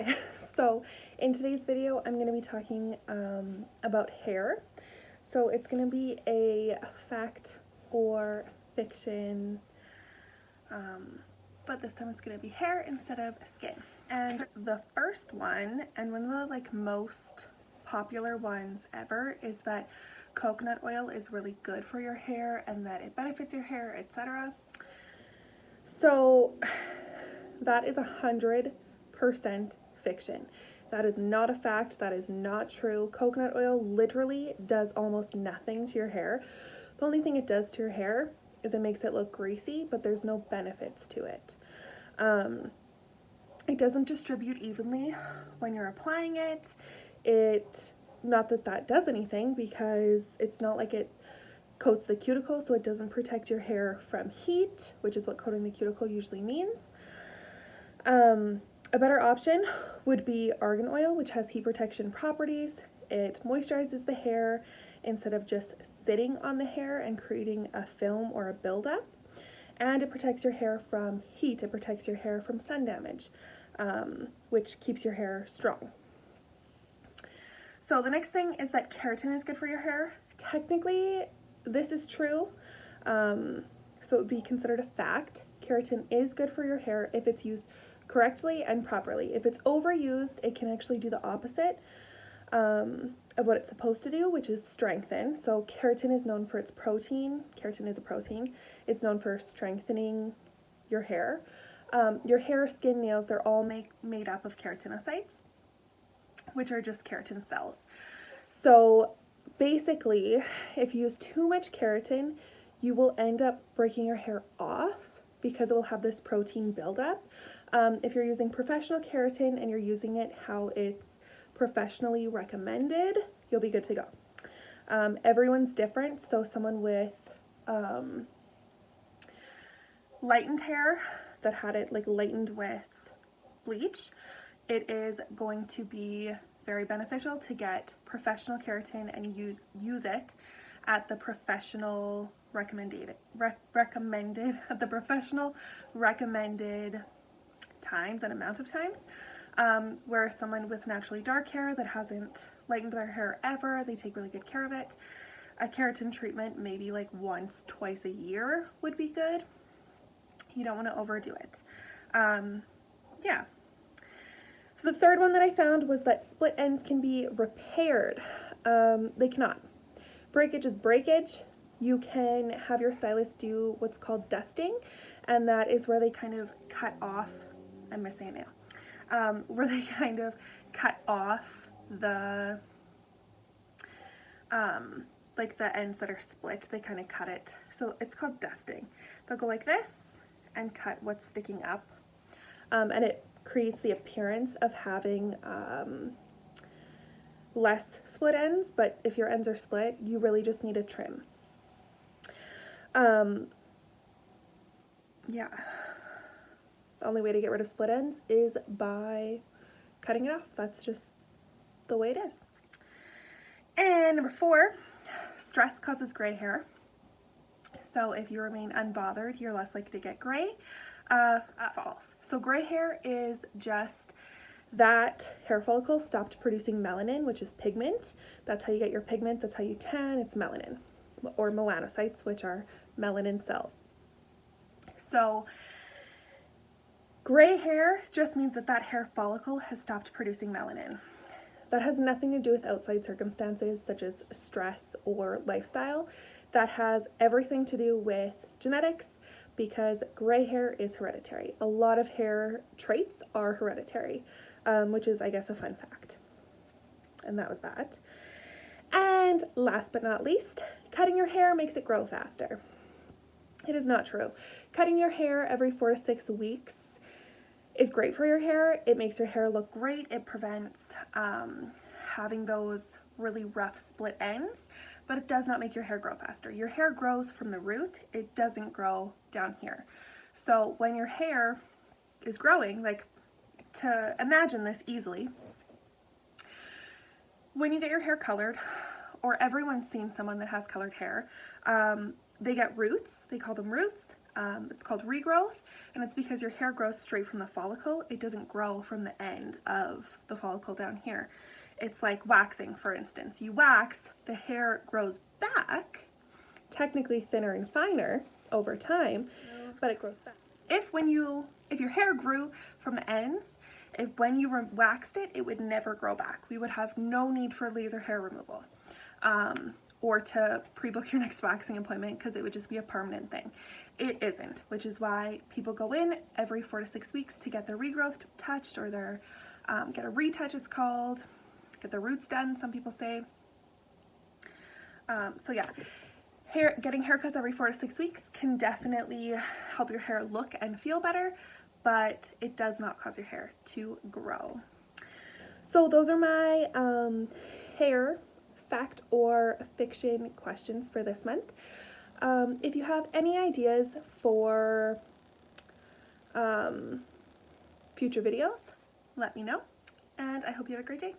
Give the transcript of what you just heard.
Hi, so in today's video I'm going to be talking about hair. So it's going to be a fact or fiction, but this time it's going to be hair instead of skin. And the first one, and one of the most popular ones ever, is that coconut oil is really good for your hair and that it benefits your hair, etc. So that is 100% fiction. That is not a fact. That is not true. Coconut oil literally does almost nothing to your hair. The only thing it does to your hair is it makes it look greasy, but there's no benefits to it. It doesn't distribute evenly when you're applying it. Not that that does anything, because it's not like it coats the cuticle, so it doesn't protect your hair from heat, which is what coating the cuticle usually means. A better option would be argan oil, which has heat protection properties. It moisturizes the hair instead of just sitting on the hair and creating a film or a buildup. And it protects your hair from heat. It protects your hair from sun damage, which keeps your hair strong. So the next thing is that keratin is good for your hair. Technically, this is true, so it would be considered a fact. Keratin is good for your hair if it's used correctly and properly. If it's overused, it can actually do the opposite of what it's supposed to do, which is strengthen. So keratin is known for its protein. Keratin is a protein. It's known for strengthening your hair. Your hair, skin, nails, they're all made up of keratinocytes, which are just keratin cells. So basically, if you use too much keratin, you will end up breaking your hair off because it will have this protein buildup. If you're using professional keratin and you're using it how it's professionally recommended, you'll be good to go. Everyone's different, so someone with lightened hair that had it lightened with bleach, it is going to be very beneficial to get professional keratin and use it at the professional recommended times and amount of times, whereas someone with naturally dark hair that hasn't lightened their hair ever, they take really good care of it. A keratin treatment maybe once, twice a year would be good. You don't want to overdo it. Yeah. So the third one that I found was that split ends can be repaired. They cannot. Breakage is breakage. You can have your stylist do what's called dusting, and that is where they kind of cut off, I'm missing a nail, where they kind of cut off the, the ends that are split, they kind of cut it. So it's called dusting. They'll go like this and cut what's sticking up, and it creates the appearance of having less split ends, but if your ends are split, you really just need a trim. Yeah. The only way to get rid of split ends is by cutting it off. That's just the way it is. And number 4, stress causes gray hair. So if you remain unbothered, you're less likely to get gray. False. So gray hair is just that hair follicle stopped producing melanin, which is pigment. That's how you get your pigment. That's how you tan. It's melanin, or melanocytes, which are melanin cells. So gray hair just means that that hair follicle has stopped producing melanin. That has nothing to do with outside circumstances such as stress or lifestyle. That has everything to do with genetics, because gray hair is hereditary. A lot of hair traits are hereditary, which is, I guess, a fun fact. And that was that. And last but not least, cutting your hair makes it grow faster. It is not true. Cutting your hair every 4 to 6 weeks is great for your hair. It makes your hair look great. It prevents having those really rough split ends, but it does not make your hair grow faster. Your hair grows from the root. It doesn't grow down here. So when your hair is growing, to imagine this easily, when you get your hair colored, or everyone's seen someone that has colored hair, they get roots. They call them roots. It's called regrowth. and it's because your hair grows straight from the follicle. It doesn't grow from the end of the follicle down here. It's like waxing, for instance. You wax, the hair grows back, technically thinner and finer over time, but it grows back. If your hair grew from the ends, when you waxed it, it would never grow back. We would have no need for laser hair removal. Or to pre-book your next waxing appointment, because it would just be a permanent thing. It isn't, which is why people go in every 4 to 6 weeks to get their regrowth touched, or their get a retouch, it's called, get their roots done, some people say. So yeah, getting haircuts every 4 to 6 weeks can definitely help your hair look and feel better, but it does not cause your hair to grow. So those are my hair fact or fiction questions for this month. If you have any ideas for future videos, let me know, and I hope you have a great day.